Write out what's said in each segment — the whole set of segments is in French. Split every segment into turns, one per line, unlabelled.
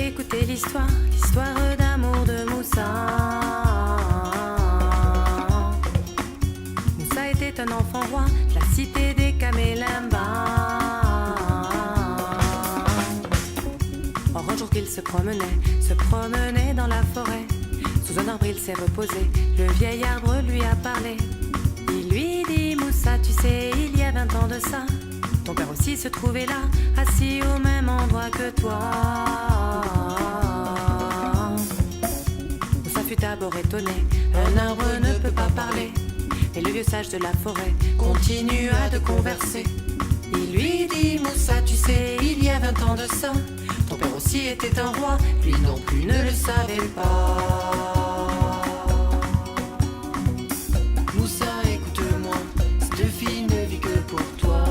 Écoutez l'histoire, l'histoire d'amour de Moussa. Moussa était un enfant roi de la cité des Kamélimba. Or un jour qu'il se promenait dans la forêt. Sous un arbre il s'est reposé, le vieil arbre lui a parlé. Il lui dit: Moussa, tu sais, il y a 20 ans de ça, ton père aussi se trouvait là, assis au même endroit que toi. Moussa fut d'abord étonné, un arbre ne peut pas parler. Mais le vieux sage de la forêt continua de converser. Il lui dit: Moussa, tu sais, il y a 20 ans de ça, ton père aussi était un roi, lui non plus ne le savait pas. Moussa, écoute-moi, cette fille ne vit que pour toi.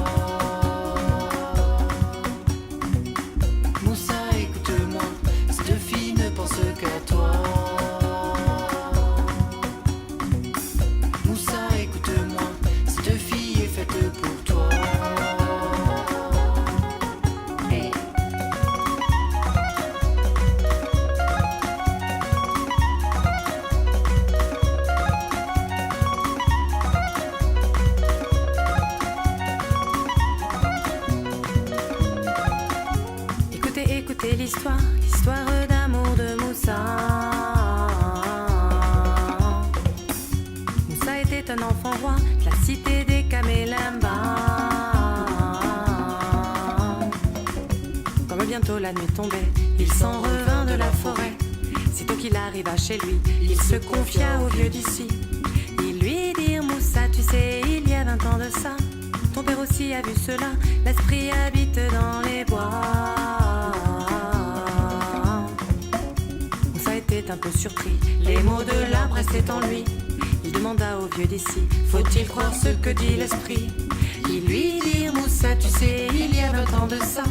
Moussa, écoute-moi, cette fille ne pense qu'à toi. Moussa, écoute-moi, cette fille est faite pour toi. Hey. Écoutez l'histoire, l'histoire d'amour de Moussa. Moussa était un enfant roi de la cité des Kamélimba. Comme bientôt la nuit tombait, il s'en revint de la forêt. Sitôt qu'il arriva chez lui, il se confia au vieux d'ici. Il lui dit: Moussa, tu sais, il y a 20 ans de ça, ton père aussi a vu cela, l'esprit habite dans les bois. Un peu surpris, les mots de l'arbre restaient en lui. Il demanda au vieux d'ici: faut-il croire ce que dit l'esprit? Il lui dit: Moussa, tu sais, il y a 20 ans de ça,